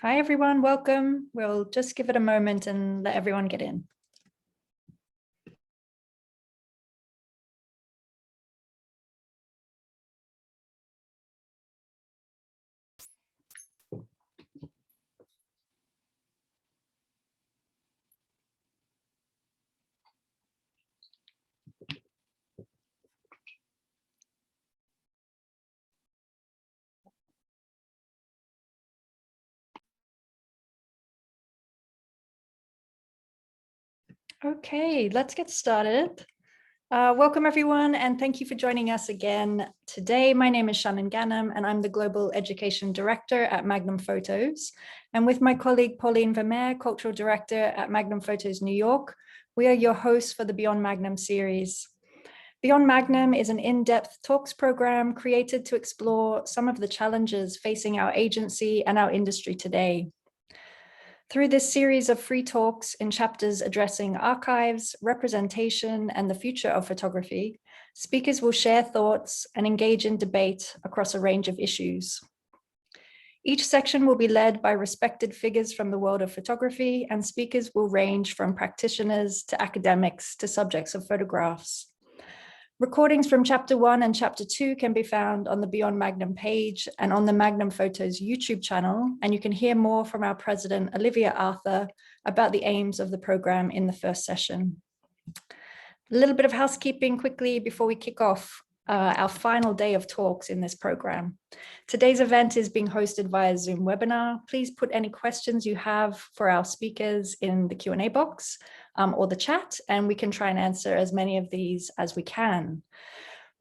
Hi, everyone. Welcome. We'll just give it a moment and let everyone get in. Okay, let's get started. Welcome, everyone, and thank you for joining us again today. My name is Shannon Ganem, and I'm the Global Education Director at Magnum Photos. And with my colleague, Pauline Vermeer, Cultural Director at Magnum Photos New York, we are your hosts for the Beyond Magnum series. Beyond Magnum is an in-depth talks program created to explore some of the challenges facing our agency and our industry today. Through this series of free talks in chapters addressing archives, representation, and the future of photography, speakers will share thoughts and engage in debate across a range of issues. Each section will be led by respected figures from the world of photography, and speakers will range from practitioners to academics to subjects of photographs. Recordings from Chapter 1 and Chapter 2 can be found on the Beyond Magnum page and on the Magnum Photos YouTube channel, and you can hear more from our president, Olivia Arthur, about the aims of the program in the first session. A little bit of housekeeping quickly before we kick off our final day of talks in this program. Today's event is being hosted via Zoom webinar. Please put any questions you have for our speakers in the Q&A box or the chat, and we can try and answer as many of these as we can.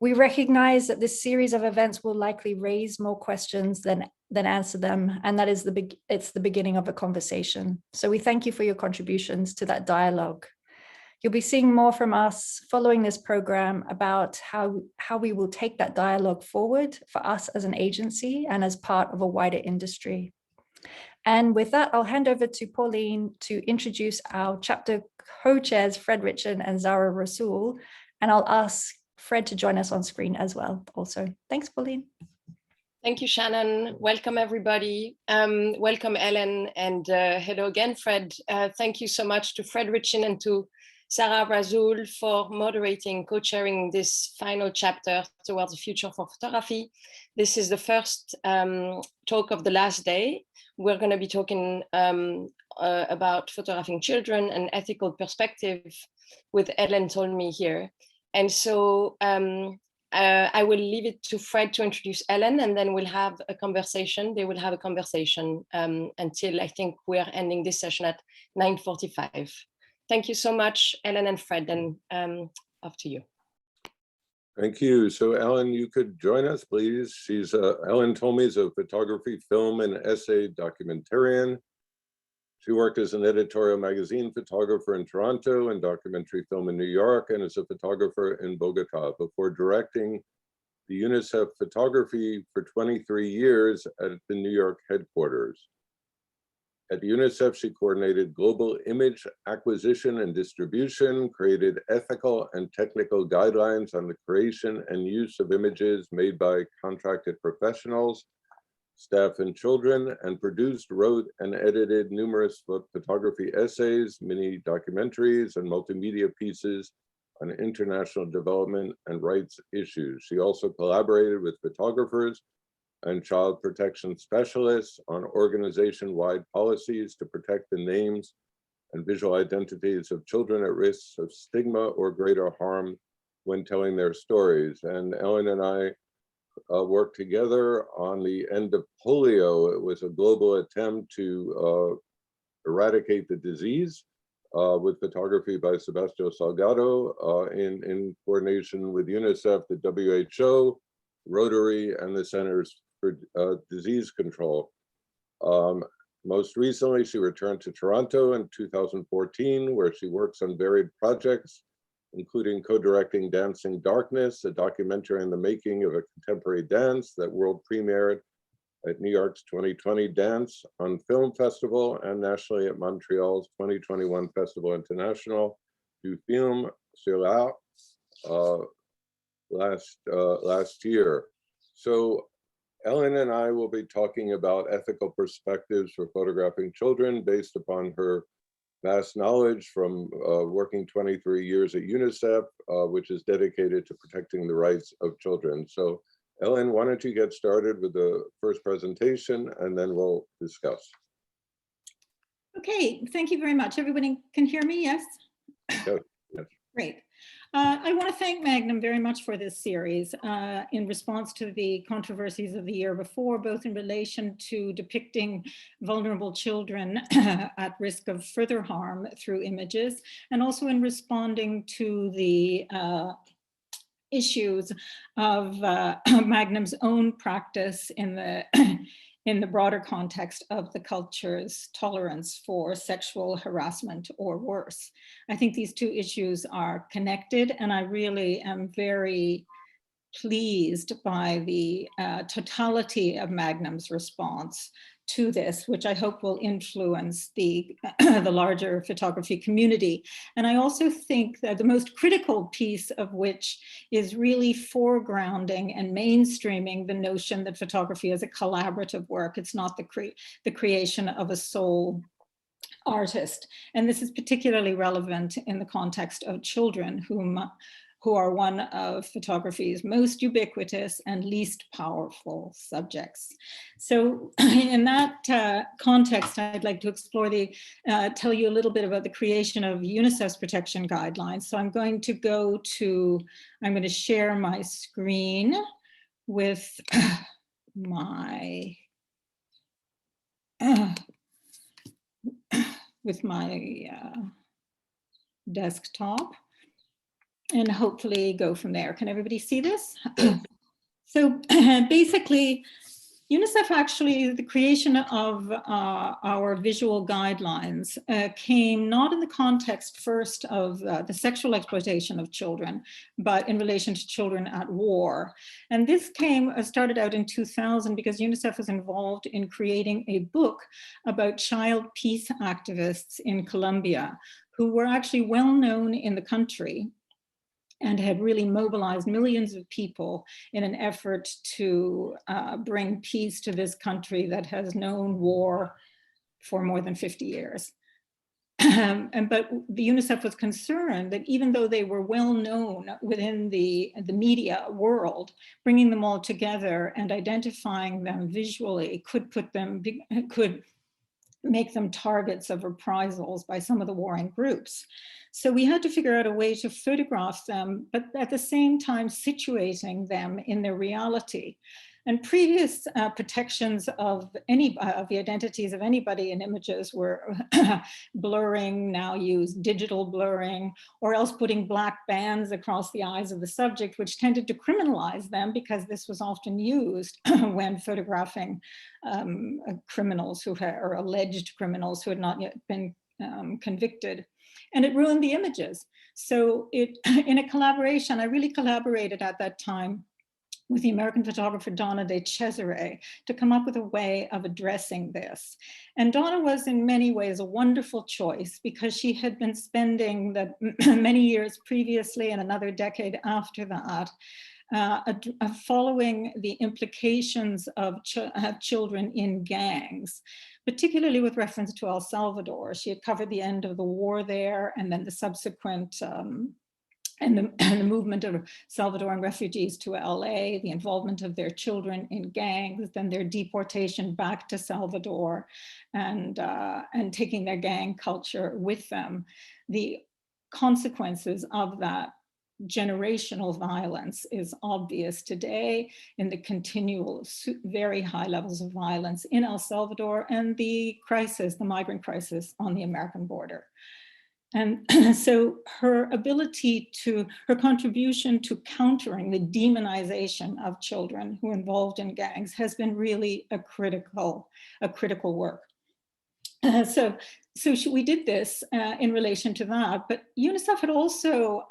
We recognize that this series of events will likely raise more questions than answer them, and that is it's the beginning of a conversation. So we thank you for your contributions to that dialogue. You'll be seeing more from us following this program about how we will take that dialogue forward for us as an agency and as part of a wider industry. And with that, I'll hand over to Pauline to introduce our chapter co-chairs, Fred Ritchin and Zara Rasool, and I'll ask Fred to join us on screen as well also. Thanks, Pauline. Thank you, Shannon. Welcome, everybody. Welcome, Ellen, and hello again, Fred. Thank you so much to Fred Ritchin and to Zara Rasool for moderating, co-chairing this final chapter towards the future for photography. This is the first talk of the last day. We're going to be talking about photographing children and ethical perspective with Ellen Tolmie here. And so I will leave it to Fred to introduce Ellen, and then we'll have a conversation. They will have a conversation until I think we're ending this session at 9:45. Thank you so much, Ellen and Fred, and off to you. Thank you. So Ellen, you could join us, please. She's Ellen Tolmie is a photography, film, and essay documentarian. She worked as an editorial magazine photographer in Toronto and documentary film in New York, and as a photographer in Bogota before directing the UNICEF photography for 23 years at the New York headquarters. At UNICEF, she coordinated global image acquisition and distribution, created ethical and technical guidelines on the creation and use of images made by contracted professionals, staff, and children, and produced, wrote, and edited numerous photography essays, mini documentaries, and multimedia pieces on international development and rights issues. She also collaborated with photographers and child protection specialists on organization-wide policies to protect the names and visual identities of children at risk of stigma or greater harm when telling their stories. And Ellen and I worked together on the end of polio. It was a global attempt to eradicate the disease with photography by Sebastião Salgado in coordination with UNICEF, the WHO, Rotary, and the Centers for Disease Control. Most recently, she returned to Toronto in 2014, where she works on varied projects, including co-directing Dancing Darkness, a documentary on the making of a contemporary dance that world premiered at New York's 2020 Dance on Film Festival and nationally at Montreal's 2021 Festival International du Film sur l'Art last year. So Ellen and I will be talking about ethical perspectives for photographing children based upon her vast knowledge from working 23 years at UNICEF, which is dedicated to protecting the rights of children. So Ellen, why don't you get started with the first presentation and then we'll discuss. Okay, thank you very much. Everybody can hear me, yes? Yes. Yes. Great. I want to thank Magnum very much for this series in response to the controversies of the year before, both in relation to depicting vulnerable children at risk of further harm through images, and also in responding to the issues of Magnum's own practice in the in the broader context of the culture's tolerance for sexual harassment or worse. I think these two issues are connected, and I really am very pleased by the totality of Magnum's response to this, which I hope will influence the, the larger photography community. And I also think that the most critical piece of which is really foregrounding and mainstreaming the notion that photography is a collaborative work. It's not the creation of a sole artist. And this is particularly relevant in the context of children who are one of photography's most ubiquitous and least powerful subjects. So in that context, I'd like to explore tell you a little bit about the creation of UNICEF's protection guidelines. So I'm going to share my screen with my desktop, and hopefully go from there. Can everybody see this? So basically, UNICEF actually, the creation of our visual guidelines came not in the context first of the sexual exploitation of children, but in relation to children at war. And this started out in 2000 because UNICEF was involved in creating a book about child peace activists in Colombia, who were actually well known in the country and had really mobilized millions of people in an effort to bring peace to this country that has known war for more than 50 years. But the UNICEF was concerned that even though they were well known within the media world, bringing them all together and identifying them visually could make them targets of reprisals by some of the warring groups. So we had to figure out a way to photograph them, but at the same time situating them in their reality. And previous protections of the identities of anybody in images were blurring, now use digital blurring, or else putting black bands across the eyes of the subject, which tended to criminalize them because this was often used when photographing criminals or alleged criminals who had not yet been convicted. And it ruined the images. So in a collaboration, I really collaborated at that time with the American photographer Donna de Cesare to come up with a way of addressing this. And Donna was in many ways a wonderful choice because she had been spending the many years previously and another decade after that following the implications of children in gangs, particularly with reference to El Salvador. She had covered the end of the war there and then the subsequent and the movement of Salvadoran refugees to LA, the involvement of their children in gangs, then their deportation back to Salvador, and taking their gang culture with them. The consequences of that generational violence is obvious today in the continual very high levels of violence in El Salvador and the migrant crisis on the American border. And so her contribution to countering the demonization of children who are involved in gangs has been really a critical work. We did this in relation to that, but UNICEF had also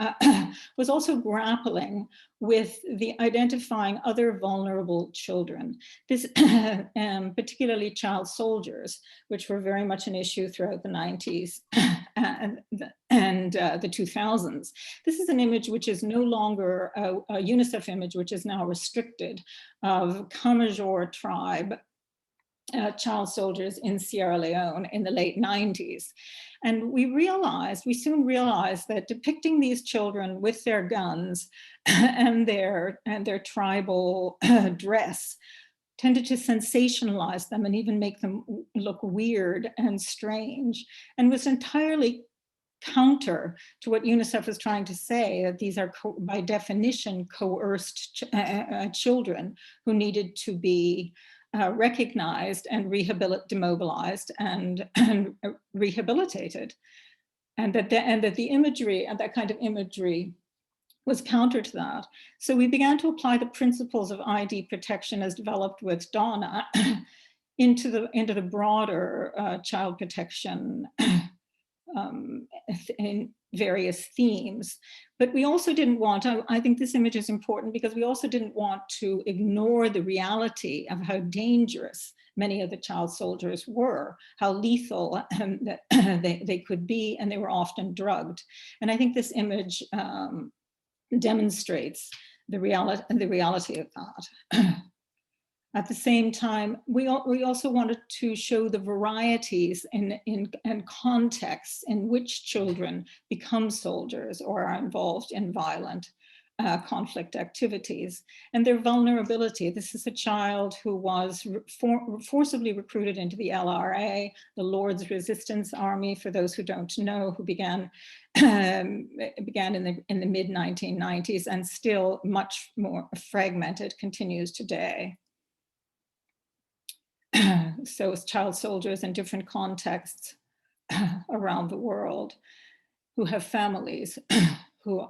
was also grappling with the identifying other vulnerable children, this particularly child soldiers, which were very much an issue throughout the 90s the 2000s. This is an image which is no longer a UNICEF image, which is now restricted, of Kamajor tribe child soldiers in Sierra Leone in the late 90s. And we soon realized that depicting these children with their guns and their tribal dress tended to sensationalize them and even make them look weird and strange, and was entirely counter to what UNICEF was trying to say, that these are by definition coerced children who needed to be recognized and demobilized and rehabilitated, and that the imagery and that kind of imagery was counter to that. So we began to apply the principles of ID protection as developed with Donna into the broader child protection in various themes. But we also didn't want, I think this image is important because we also didn't want to ignore the reality of how dangerous many of the child soldiers were, how lethal they could be, and they were often drugged. And I think this image demonstrates the reality of that. At the same time, we also wanted to show the varieties and contexts in which children become soldiers or are involved in violent conflict activities, and their vulnerability. This is a child who was forcibly recruited into the LRA, the Lord's Resistance Army, for those who don't know, who began in the mid-1990s and still much more fragmented, continues today. So it's child soldiers in different contexts around the world who have families who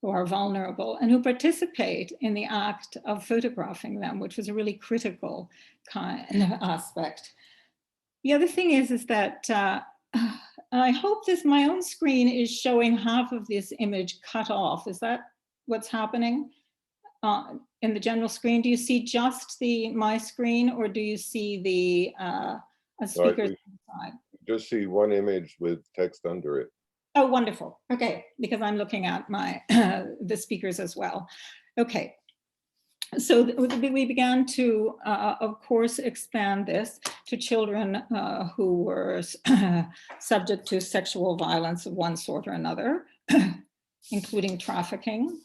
are vulnerable and who participate in the act of photographing them, which was a really critical kind of aspect. The other thing is that I hope my own screen is showing half of this image cut off. Is that what's happening? In the general screen, do you see just my screen, or do you see the speakers inside? Just see one image with text under it. Oh, wonderful. Okay, because I'm looking at my the speakers as well. Okay, so we began to, of course, expand this to children who were subject to sexual violence of one sort or another, including trafficking.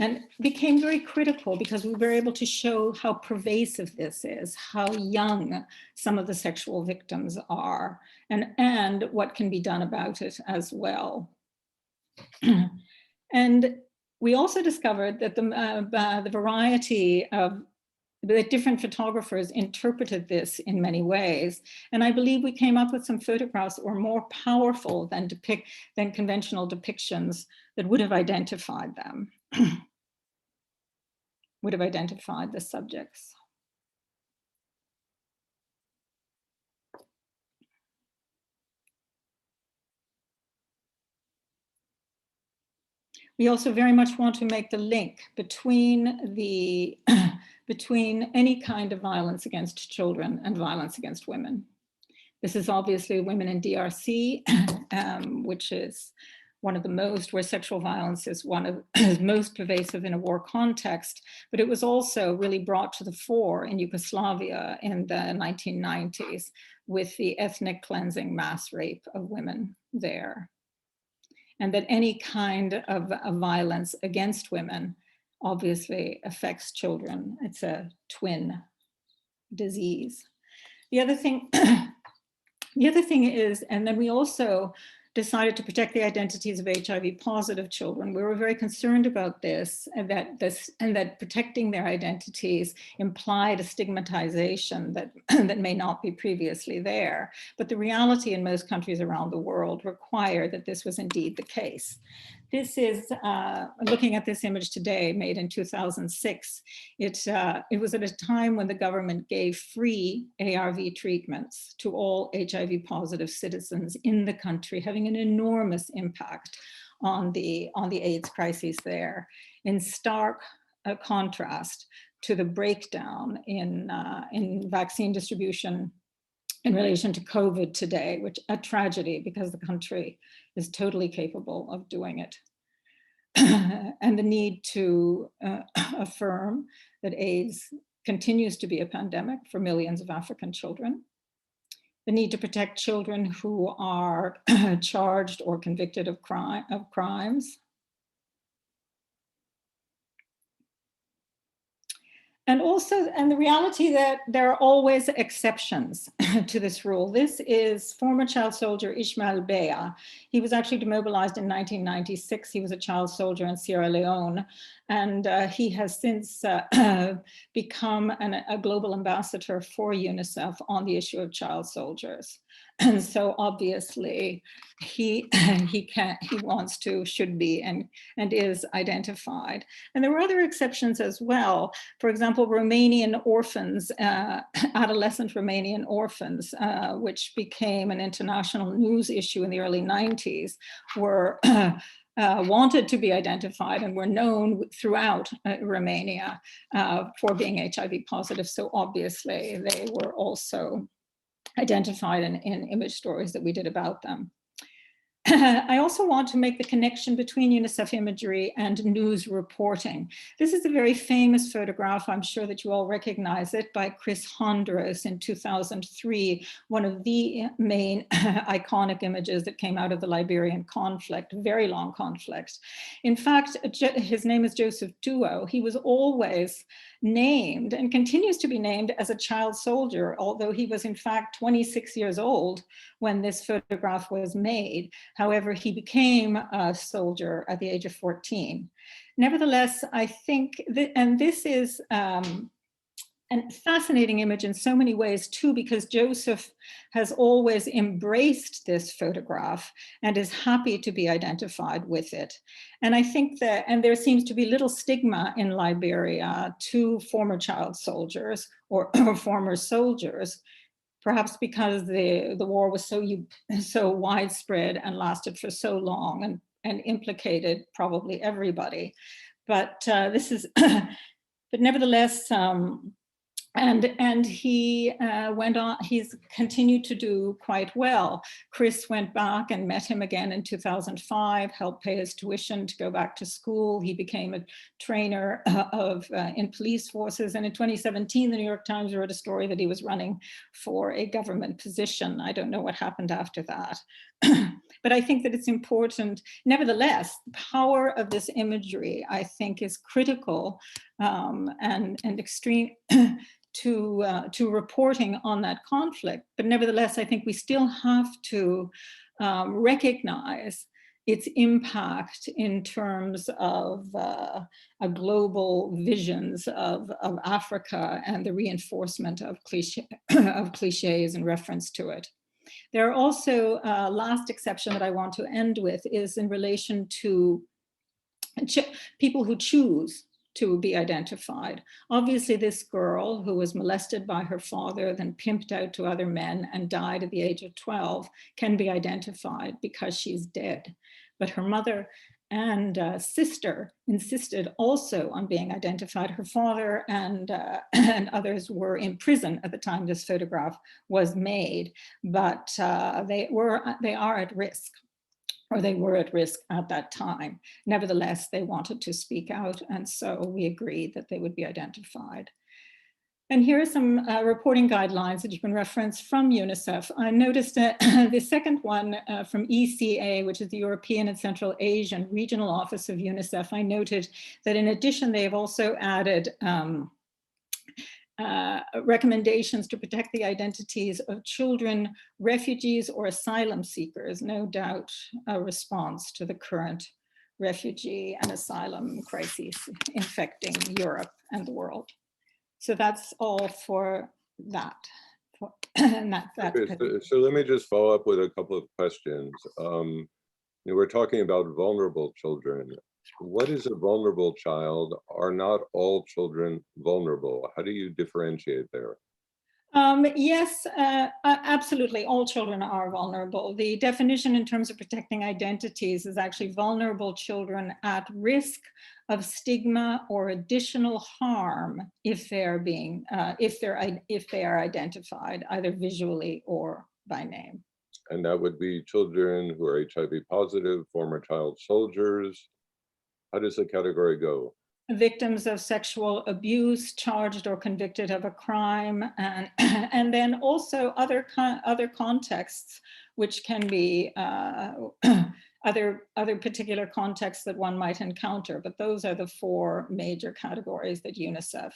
And became very critical because we were able to show how pervasive this is, how young some of the sexual victims are, and what can be done about it as well. And we also discovered that the variety of the different photographers interpreted this in many ways. And I believe we came up with some photographs that were more powerful than conventional depictions that would have identified them. Would have identified the subjects. We also very much want to make the link between between any kind of violence against children and violence against women. This is obviously women in DRC, which is one of the most, where sexual violence is one of most pervasive in a war context, but it was also really brought to the fore in Yugoslavia in the 1990s with the ethnic cleansing mass rape of women there. And that any kind of violence against women obviously affects children. It's a twin disease. The other thing is, and then we also decided to protect the identities of HIV positive children. We were very concerned about this, and that protecting their identities implied a stigmatization that may not be previously there. But the reality in most countries around the world required that this was indeed the case. This is, looking at this image today, made in 2006. It was at a time when the government gave free ARV treatments to all HIV positive citizens in the country, having an enormous impact on the AIDS crisis there, in stark contrast to the breakdown in vaccine distribution in relation to COVID today, which a tragedy because the country is totally capable of doing it. And the need to affirm that AIDS continues to be a pandemic for millions of African children. The need to protect children who are charged or convicted of crimes. And also, and the reality that there are always exceptions to this rule. This is former child soldier Ismail Bea. He was actually demobilized in 1996. He was a child soldier in Sierra Leone. And he has since become a global ambassador for UNICEF on the issue of child soldiers. And so obviously he wants to, should be, and is identified. And there were other exceptions as well. For example, Romanian orphans, adolescent Romanian orphans, which became an international news issue in the early 90s, were wanted to be identified and were known throughout Romania for being HIV positive. So obviously they were also identified in image stories that we did about them. I also want to make the connection between UNICEF imagery and news reporting. This is a very famous photograph. I'm sure that you all recognize it, by Chris Hondros in 2003, one of the main iconic images that came out of the Liberian conflict, very long conflict. In fact, his name is Joseph Duo. He was always named and continues to be named as a child soldier, although he was in fact 26 years old when this photograph was made. However, he became a soldier at the age of 14. Nevertheless, I think that, and this is a fascinating image in so many ways too, because Joseph has always embraced this photograph and is happy to be identified with it. And I think that, and there seems to be little stigma in Liberia to former child soldiers or former soldiers, perhaps because the war was so widespread and lasted for so long and implicated probably everybody. But this is, but nevertheless, and he went on, he's continued to do quite well. Chris went back and met him again in 2005, helped pay his tuition to go back to school. He became a trainer in police forces. And in 2017, the New York Times wrote a story that he was running for a government position. I don't know what happened after that. But I think that it's important. Nevertheless, the power of this imagery, I think, is critical and extreme to reporting on that conflict. But nevertheless, I think we still have to recognize its impact in terms of a global visions of Africa and the reinforcement of cliches in reference to it. There are also, last exception that I want to end with is in relation to people who choose to be identified. Obviously, this girl who was molested by her father, then pimped out to other men and died at the age of 12 can be identified because she's dead. But her mother and sister insisted also on being identified. Her father and others were in prison at the time this photograph was made, but they are at risk, or they were at risk at that time. Nevertheless, they wanted to speak out, and so we agreed that they would be identified. And here are some reporting guidelines that you can reference from UNICEF. I noticed that the second one from ECA, which is the European and Central Asian Regional Office of UNICEF, I noted that in addition, they have also added recommendations to protect the identities of children, refugees, or asylum seekers, no doubt a response to the current refugee and asylum crises infecting Europe and the world. So that's all for that. Okay, so let me just follow up with a couple of questions. We're talking about vulnerable children. What is a vulnerable child? Are not all children vulnerable? How do you differentiate there? Yes, absolutely. All children are vulnerable. The definition in terms of protecting identities is actually vulnerable children at risk of stigma or additional harm if they're being, if they are identified either visually or by name. And that would be children who are HIV positive, former child soldiers. How does the category go? Victims of sexual abuse, charged or convicted of a crime, and and then also other contexts, which can be other particular contexts that one might encounter. But those are the four major categories that UNICEF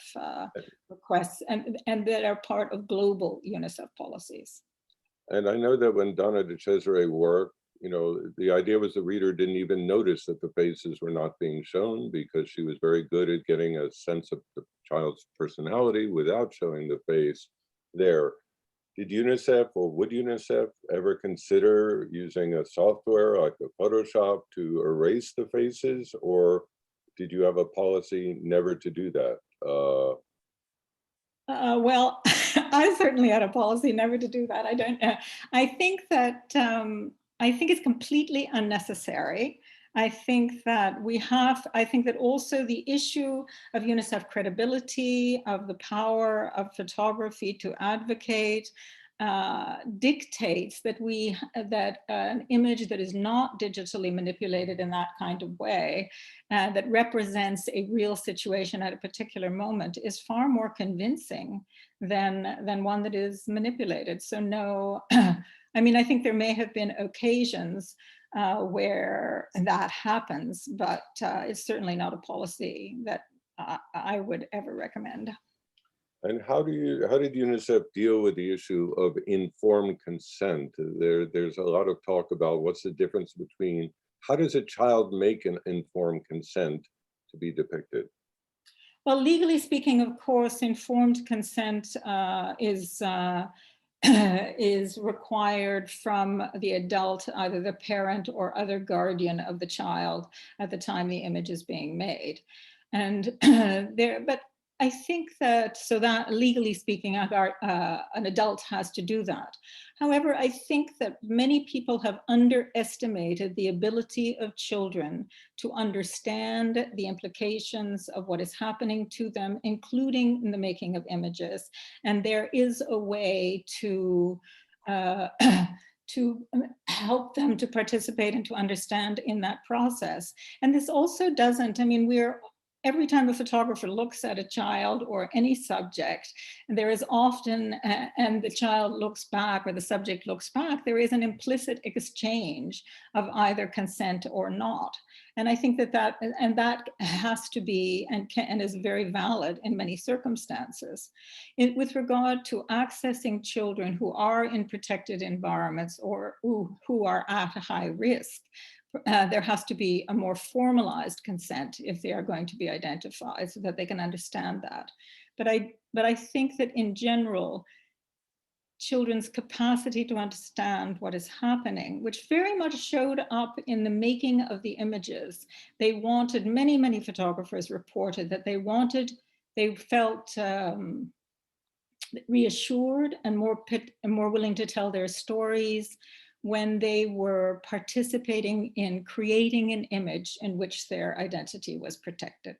requests, and that are part of global UNICEF policies. And I know that when Donna de Cesare worked, you know, the idea was the reader didn't even notice that the faces were not being shown because she was very good at getting a sense of the child's personality without showing the face there. Did UNICEF or would UNICEF ever consider using a software like a Photoshop to erase the faces, or did you have a policy never to do that? Well, I certainly had a policy never to do that. I don't know. I think that I think it's completely unnecessary. I think that I think that also the issue of UNICEF credibility, of the power of photography to advocate, dictates that an image that is not digitally manipulated in that kind of way, that represents a real situation at a particular moment, is far more convincing than one that is manipulated. So no, I mean, I think there may have been occasions where that happens, but it's certainly not a policy that I would ever recommend. And how did UNICEF deal with the issue of informed consent? There's a lot of talk about what's the difference between, how does a child make an informed consent to be depicted? Well, legally speaking, of course, informed consent is required from the adult, either the parent or other guardian of the child at the time the image is being made. And but I think that, so that legally speaking, an adult has to do that. However, I think that many people have underestimated the ability of children to understand the implications of what is happening to them, including in the making of images. And there is a way to to help them to participate and to understand in that process. And this also doesn't, I mean, every time a photographer looks at a child or any subject, there is often, and the child looks back or the subject looks back, there is an implicit exchange of either consent or not. And I think that has to be and is very valid in many circumstances. With regard to accessing children who are in protected environments or who are at a high risk, there has to be a more formalized consent if they are going to be identified so that they can understand that. But I think that in general, children's capacity to understand what is happening, which very much showed up in the making of the images. They wanted, many photographers reported that they felt reassured and more willing to tell their stories when they were participating in creating an image in which their identity was protected.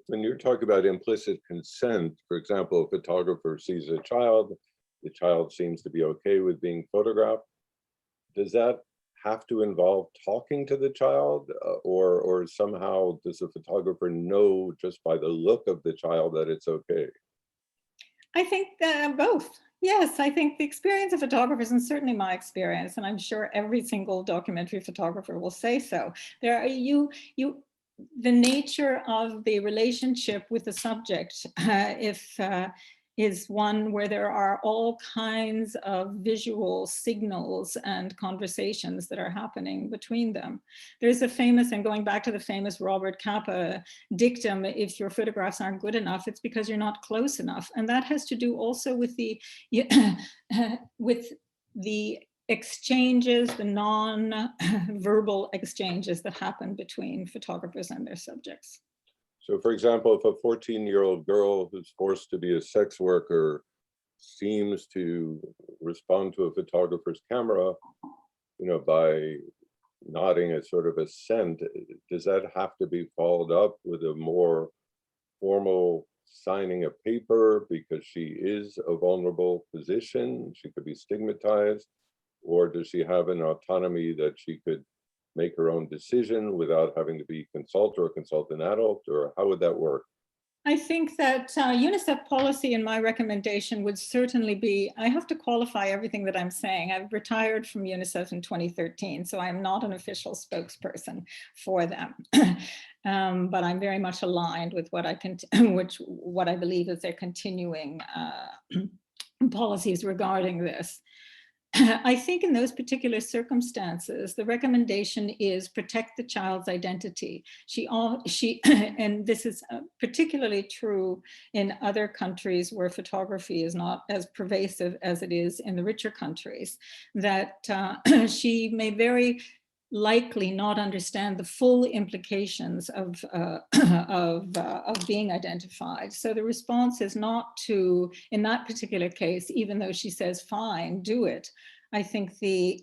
When you're talking about implicit consent, for example, a photographer sees a child, the child seems to be okay with being photographed. Does that have to involve talking to the child, or somehow does the photographer know just by the look of the child that it's okay? I think both. Yes, I think the experience of photographers, and certainly my experience, and I'm sure every single documentary photographer will say so, the nature of the relationship with the subject, is one where there are all kinds of visual signals and conversations that are happening between them. There's a famous, and going back to the famous Robert Capa dictum, if your photographs aren't good enough, it's because you're not close enough. And that has to do also with the exchanges, the non-verbal exchanges that happen between photographers and their subjects. So for example, if a 14-year-old girl who's forced to be a sex worker seems to respond to a photographer's camera, by nodding a sort of assent. Does that have to be followed up with a more formal signing a paper because she is a vulnerable position? She could be stigmatized, or does she have an autonomy that she could make her own decision without having to be consult an adult, or how would that work? I think that UNICEF policy in my recommendation would certainly be, I have to qualify everything that I'm saying. I've retired from UNICEF in 2013, so I'm not an official spokesperson for them. But I'm very much aligned with what I believe is their continuing policies regarding this. I think in those particular circumstances, the recommendation is protect the child's identity. And this is particularly true in other countries where photography is not as pervasive as it is in the richer countries, that she may very likely not understand the full implications of being identified. So the response is not to, in that particular case, even though she says, fine, do it, I think the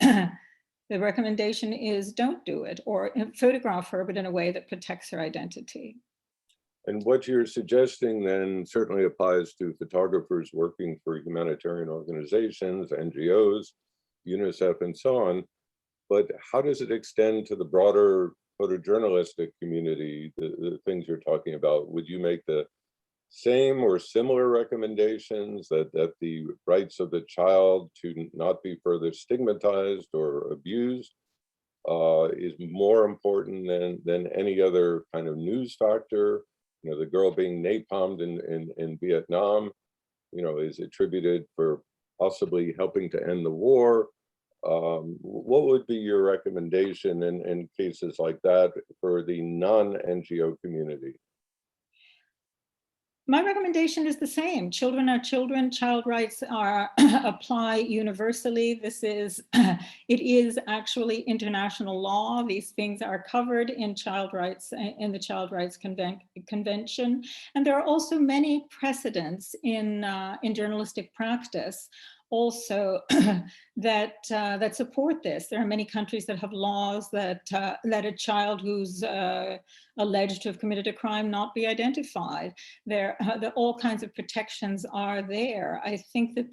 recommendation is don't do it, or photograph her, but in a way that protects her identity. And what you're suggesting then certainly applies to photographers working for humanitarian organizations, NGOs, UNICEF, and so on. But how does it extend to the broader photojournalistic community, the things you're talking about? Would you make the same or similar recommendations that the rights of the child to not be further stigmatized or abused is more important than any other kind of news factor? The girl being napalmed in Vietnam, is attributed for possibly helping to end the war. What would be your recommendation in cases like that for the non-NGO community? My recommendation is the same. Children are children. Child rights apply universally. It is actually international law. These things are covered in child rights, in the Child Rights Convention. And there are also many precedents in journalistic practice also that support this. There are many countries that have laws that let a child who's alleged to have committed a crime not be identified. All kinds of protections are there. I think that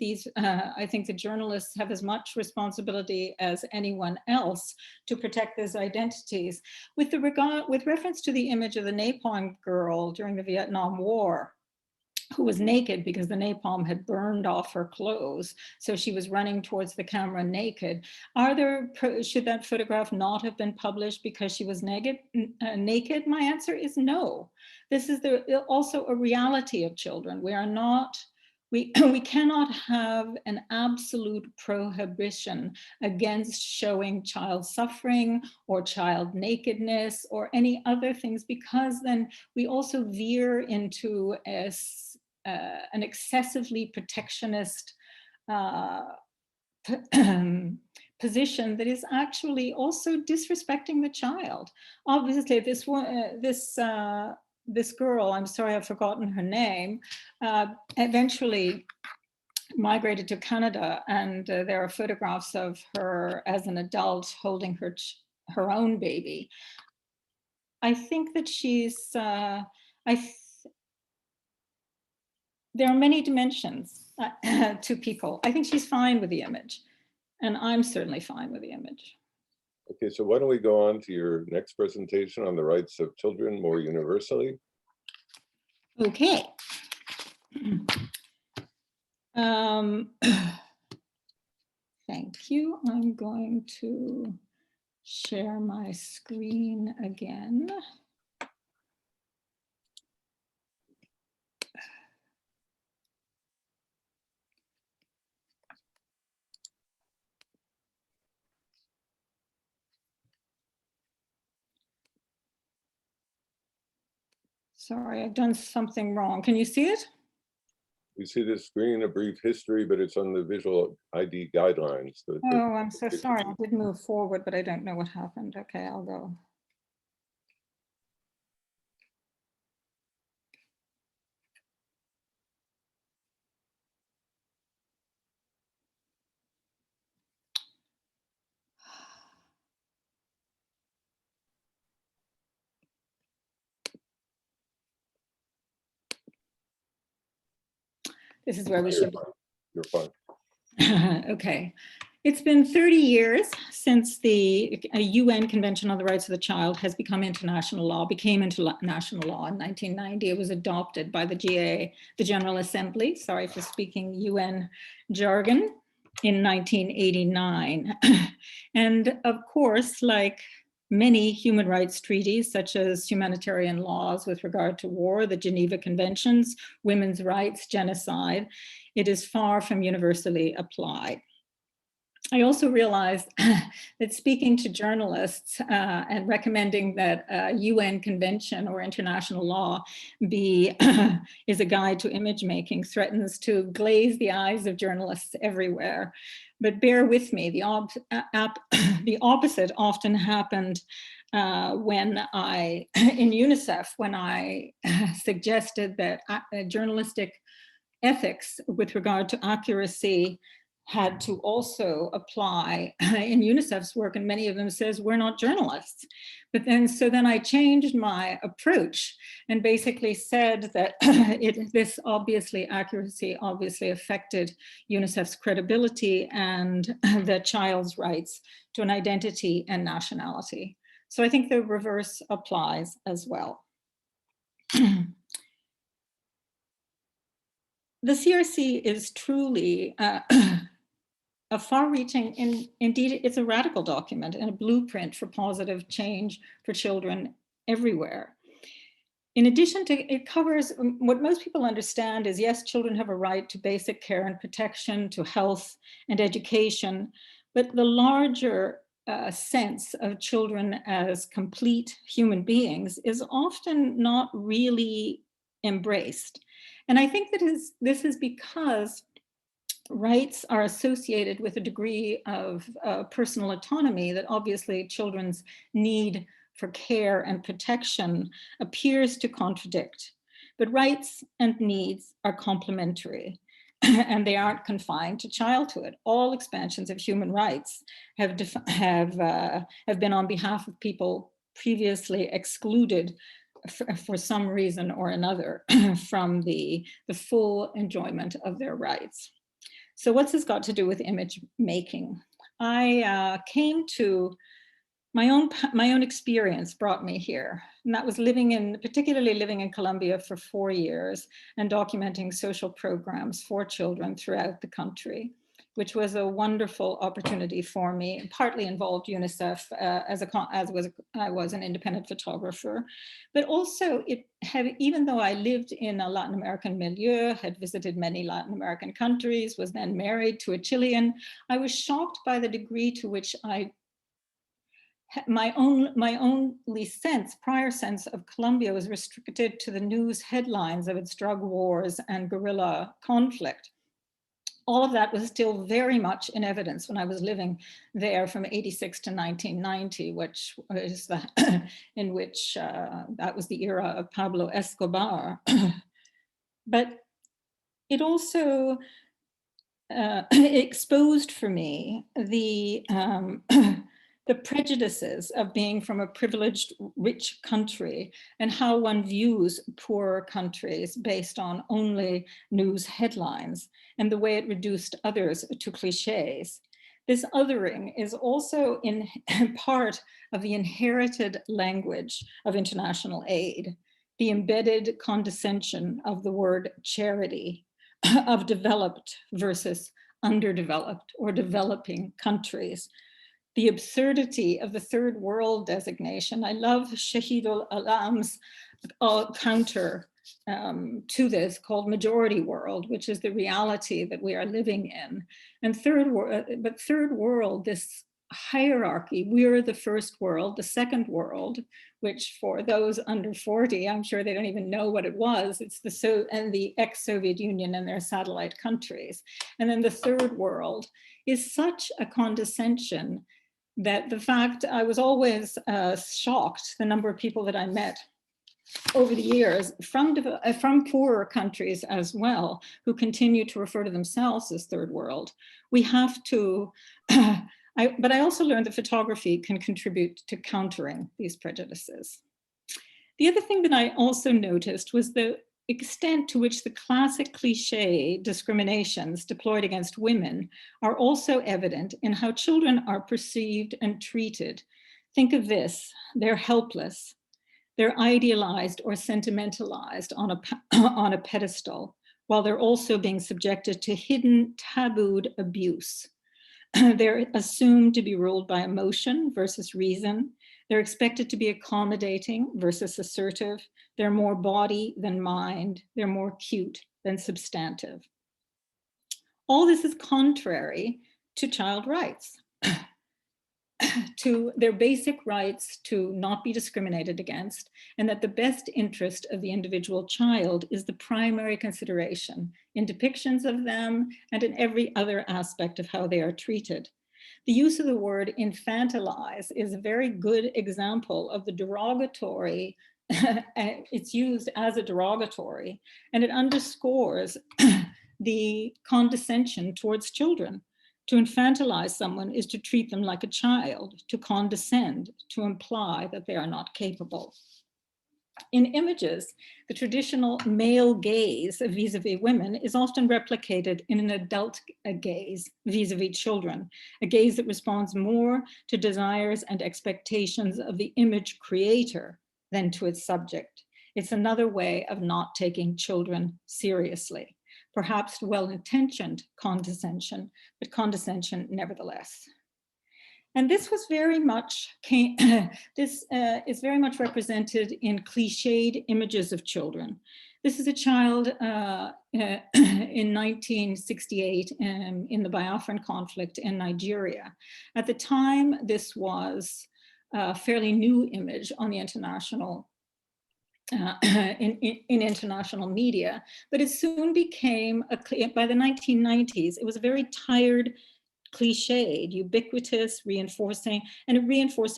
I think the journalists have as much responsibility as anyone else to protect those identities. With reference to the image of the napalm girl during the Vietnam War, who was naked because the napalm had burned off her clothes. So she was running towards the camera naked. Should that photograph not have been published because she was naked? My answer is no. This is also a reality of children. We cannot have an absolute prohibition against showing child suffering or child nakedness or any other things, because then we also veer into an excessively protectionist position that is actually also disrespecting the child. Obviously, this girl, I'm sorry, I've forgotten her name, eventually migrated to Canada, and there are photographs of her as an adult holding her own baby. I think that she's, there are many dimensions to people. I think she's fine with the image, and I'm certainly fine with the image. Okay, so why don't we go on to your next presentation on the rights of children more universally? Okay. Thank you. I'm going to share my screen again. Sorry, I've done something wrong. Can you see it? We see this screen, a brief history, but it's on the visual ID guidelines. Oh, I'm so sorry. I did move forward, but I don't know what happened. Okay, I'll go. This is where we should. You're fine. Okay. It's been 30 years since the UN Convention on the Rights of the Child has become international law, became international law in 1990. It was adopted by the GA, the General Assembly, sorry for speaking UN jargon, in 1989. And of course, like many human rights treaties, such as humanitarian laws with regard to war, the Geneva Conventions, women's rights, genocide, it is far from universally applied. I also realized that speaking to journalists and recommending that a UN convention or international law be is a guide to image making threatens to glaze the eyes of journalists everywhere. But bear with me, the opposite often happened when in UNICEF, when I suggested that journalistic ethics with regard to accuracy had to also apply in UNICEF's work, and many of them says we're not journalists. But then, so then I changed my approach and basically said that this accuracy obviously affected UNICEF's credibility and the child's rights to an identity and nationality. So I think the reverse applies as well. The CRC is truly a far-reaching, indeed, it's a radical document and a blueprint for positive change for children everywhere. In addition to, it covers what most people understand is, yes, children have a right to basic care and protection, to health and education, but the larger sense of children as complete human beings is often not really embraced. And I think that this is because rights are associated with a degree of personal autonomy that obviously children's need for care and protection appears to contradict. But rights and needs are complementary and they aren't confined to childhood. All expansions of human rights have been on behalf of people previously excluded for some reason or another from the full enjoyment of their rights. So what's this got to do with image making? I came to my own experience brought me here, and that was particularly living in Colombia for 4 years and documenting social programs for children throughout the country, which was a wonderful opportunity for me. It partly involved UNICEF I was an independent photographer, but also even though I lived in a Latin American milieu, had visited many Latin American countries, was then married to a Chilean, I was shocked by the degree to which my only prior sense of Colombia was restricted to the news headlines of its drug wars and guerrilla conflict. All of that was still very much in evidence when I was living there from 86 to 1990, which was in which that was the era of Pablo Escobar. But it also exposed for me the prejudices of being from a privileged, rich country and how one views poorer countries based on only news headlines and the way it reduced others to cliches. This othering is also in part of the inherited language of international aid, the embedded condescension of the word charity, of developed versus underdeveloped or developing countries, the absurdity of the third world designation. I love Shahidul Alam's counter to this called majority world, which is the reality that we are living in. And third world, this hierarchy, we're the first world, the second world, which for those under 40, I'm sure they don't even know what it was. It's the ex-Soviet Union and their satellite countries. And then the third world is such a condescension that the fact I was always shocked, the number of people that I met over the years from poorer countries as well, who continue to refer to themselves as third world. We have to, but I also learned that photography can contribute to countering these prejudices. The other thing that I also noticed was the extent to which the classic cliche discriminations deployed against women are also evident in how children are perceived and treated. Think of this: they're helpless, they're idealized or sentimentalized on a pedestal, while they're also being subjected to hidden, tabooed abuse. They're assumed to be ruled by emotion versus reason. They're expected to be accommodating versus assertive. They're more body than mind. They're more cute than substantive. All this is contrary to child rights, to their basic rights to not be discriminated against, and that the best interest of the individual child is the primary consideration in depictions of them and in every other aspect of how they are treated. The use of the word infantilize is a very good example of the derogatory. It's used as a derogatory, and it underscores the condescension towards children. To infantilize someone is to treat them like a child, to condescend, to imply that they are not capable. In images, the traditional male gaze vis-a-vis women is often replicated in an adult gaze vis-a-vis children, a gaze that responds more to desires and expectations of the image creator than to its subject. It's another way of not taking children seriously. Perhaps well-intentioned condescension, but condescension nevertheless. And this was very much, is very much represented in cliched images of children. This is a child in 1968 in the Biafran conflict in Nigeria. At the time, this was a fairly new image on the international in international media, but it soon became, by the 1990s, it was a very tired, cliched, ubiquitous, reinforcing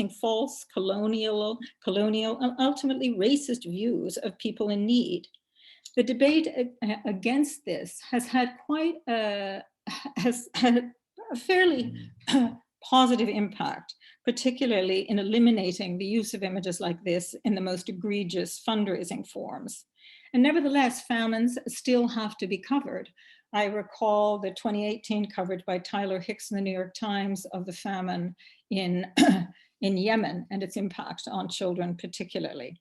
false, colonial, and ultimately racist views of people in need. The debate against this has had a fairly positive impact, particularly in eliminating the use of images like this in the most egregious fundraising forms. And nevertheless, famines still have to be covered. I recall the 2018 coverage by Tyler Hicks in the New York Times of the famine in Yemen and its impact on children particularly.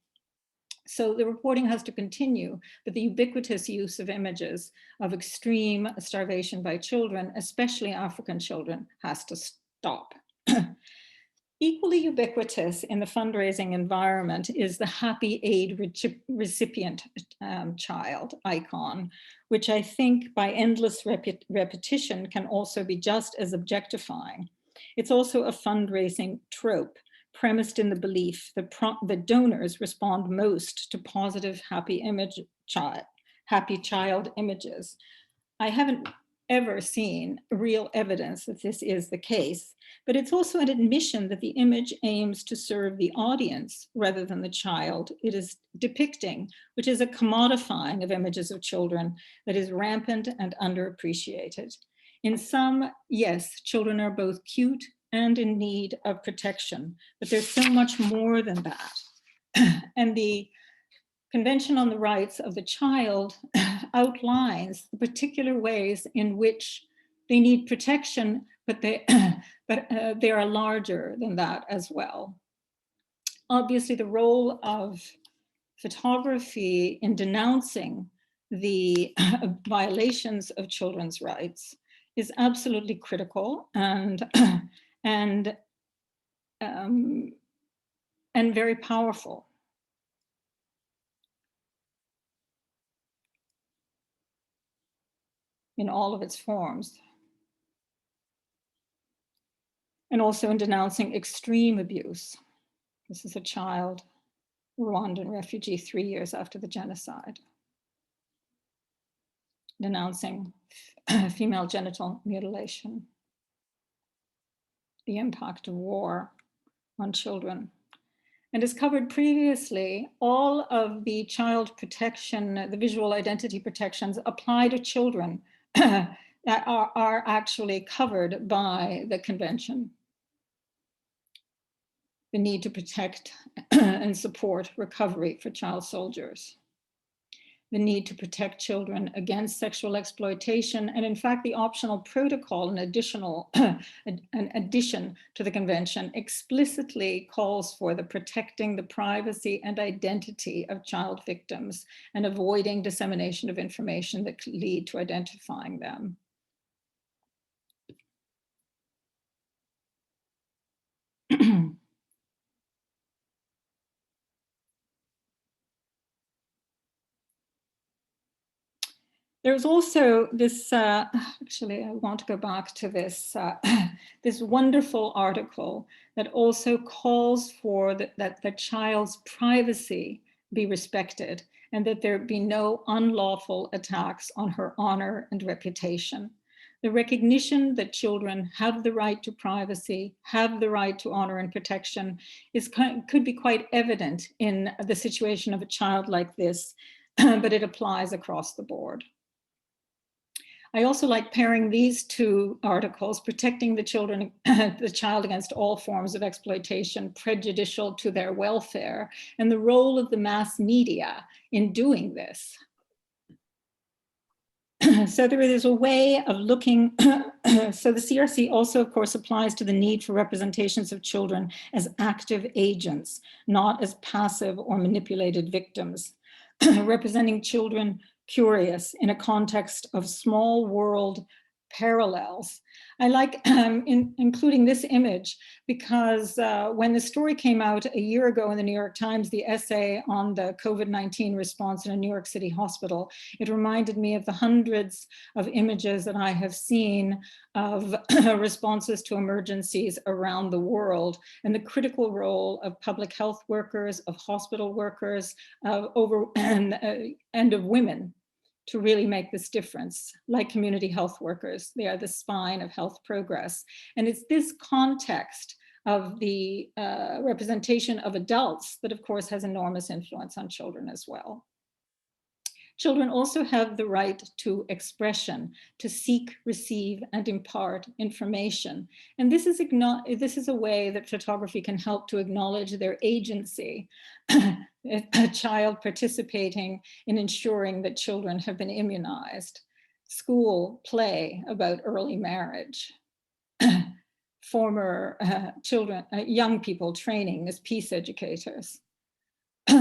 So the reporting has to continue, but the ubiquitous use of images of extreme starvation by children, especially African children, has to stop. Equally ubiquitous in the fundraising environment is the Happy Aid recipient child icon, which I think by endless repetition can also be just as objectifying. It's also a fundraising trope premised in the belief that donors respond most to positive happy child images. I haven't ever seen real evidence that this is the case, but it's also an admission that the image aims to serve the audience rather than the child it is depicting, which is a commodifying of images of children that is rampant and underappreciated. In some, yes, children are both cute and in need of protection, but there's so much more than that. And the Convention on the Rights of the Child outlines the particular ways in which they need protection, but they are larger than that as well. Obviously, the role of photography in denouncing the violations of children's rights is absolutely critical and very powerful. In all of its forms. And also in denouncing extreme abuse. This is a child, Rwandan refugee 3 years after the genocide. Denouncing female genital mutilation, the impact of war on children. And as covered previously, all of the child protection, the visual identity protections apply to children that are actually covered by the convention. The need to protect and support recovery for child soldiers. the need to protect children against sexual exploitation. And in fact, the optional protocol, an addition to the convention, explicitly calls for the protecting the privacy and identity of child victims and avoiding dissemination of information that could lead to identifying them. There's also this, actually, I want to go back to this, this wonderful article that also calls for that the child's privacy be respected and that there be no unlawful attacks on her honor and reputation. The recognition that children have the right to privacy, have the right to honor and protection could be quite evident in the situation of a child like this, but it applies across the board. I also like pairing these two articles, protecting the child against all forms of exploitation prejudicial to their welfare, and the role of the mass media in doing this. So there is a way of looking, so the CRC also, of course, applies to the need for representations of children as active agents, not as passive or manipulated victims, representing children curious in a context of small world parallels. I like including this image because when the story came out a year ago in the New York Times, the essay on the COVID-19 response in a New York City hospital, it reminded me of the hundreds of images that I have seen of responses to emergencies around the world and the critical role of public health workers, of hospital workers, and of women to really make this difference, like community health workers. They are the spine of health progress. And it's this context of the representation of adults that, of course, has enormous influence on children as well. Children also have the right to expression, to seek, receive, and impart information. And this is a way that photography can help to acknowledge their agency. A child participating in ensuring that children have been immunized. School play about early marriage. Former young people training as peace educators.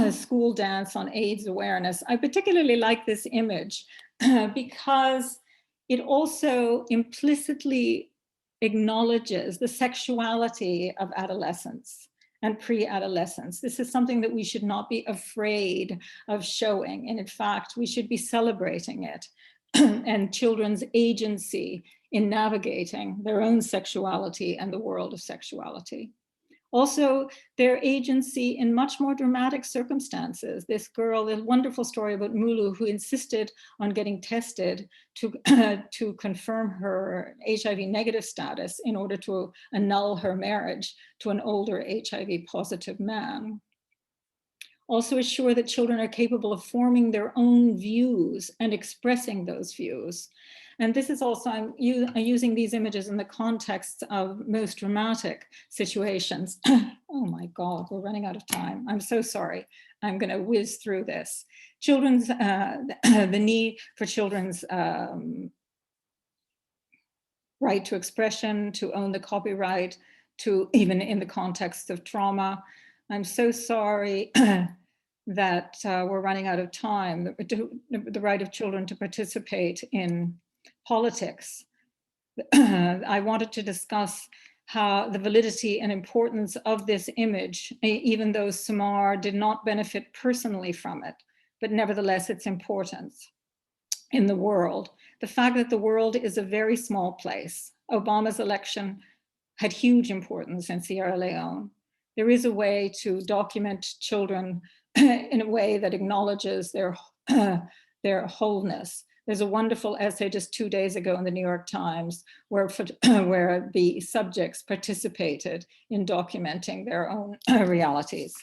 School dance on AIDS awareness. I particularly like this image because it also implicitly acknowledges the sexuality of adolescence and pre-adolescence. This is something that we should not be afraid of showing. And in fact, we should be celebrating it and children's agency in navigating their own sexuality and the world of sexuality. Also, their agency in much more dramatic circumstances. This girl, this wonderful story about Mulu, who insisted on getting tested to confirm her HIV negative status in order to annul her marriage to an older HIV positive man. Also assure that children are capable of forming their own views and expressing those views. And this is also, I'm using these images in the context of most dramatic situations. Oh my God, we're running out of time. I'm so sorry. I'm gonna whiz through this. Children's, the need for children's right to expression, to own the copyright, to even in the context of trauma. I'm so sorry that we're running out of time. The right of children to participate in politics. I wanted to discuss how the validity and importance of this image, even though Samar did not benefit personally from it, but nevertheless its importance in the world. The fact that the world is a very small place. Obama's election had huge importance in Sierra Leone. There is a way to document children in a way that acknowledges their wholeness. There's a wonderful essay just 2 days ago in the New York Times where the subjects participated in documenting their own realities.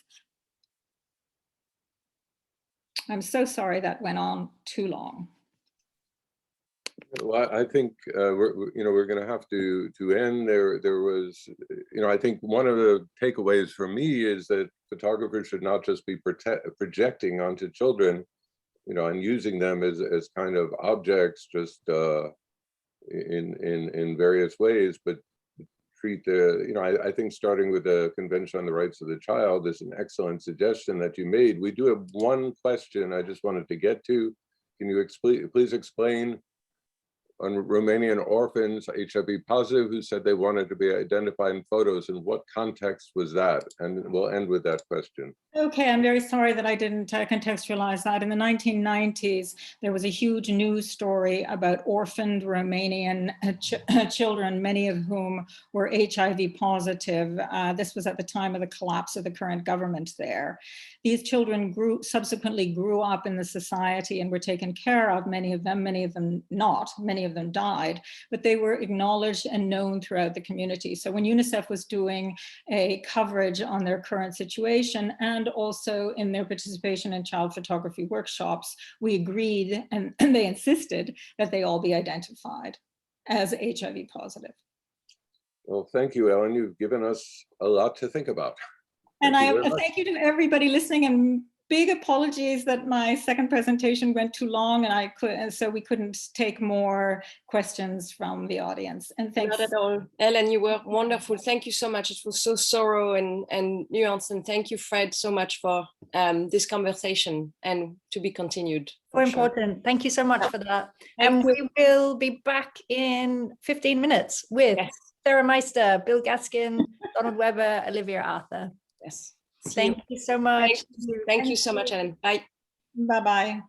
I'm so sorry that went on too long. Well, I think we're going to have to end there. There was, I think one of the takeaways for me is that photographers should not just be projecting onto children you know, and using them as kind of objects, just in various ways, but treat the, you know, I think starting with the Convention on the Rights of the Child is an excellent suggestion that you made. We do have one question I just wanted to get to. Can you please explain on Romanian orphans, HIV positive, who said they wanted to be identified in photos, and what context was that? And we'll end with that question. Okay, I'm very sorry that I didn't contextualize that. In the 1990s, there was a huge news story about orphaned Romanian children, many of whom were HIV positive. This was at the time of the collapse of the current government there. These children subsequently grew up in the society and were taken care of, many of them not, many of them died, but they were acknowledged and known throughout the community. So when UNICEF was doing a coverage on their current situation and also in their participation in child photography workshops, we agreed and they insisted that they all be identified as HIV positive. Well, thank you, Ellen. You've given us a lot to think about. And thank you to everybody listening, and big apologies that my second presentation went too long and so we couldn't take more questions from the audience. And thanks. Not at all. Ellen, you were wonderful. Thank you so much. It was so thorough and nuanced. And thank you, Fred, so much for this conversation, and to be continued. So important. Thank you so much for that. And we will be back in 15 minutes with Sarah Meister, Bill Gaskin, Donald Weber, Olivia Arthur. Yes. Thank you so much. Thank you so much, Ellen. Bye. Bye-bye.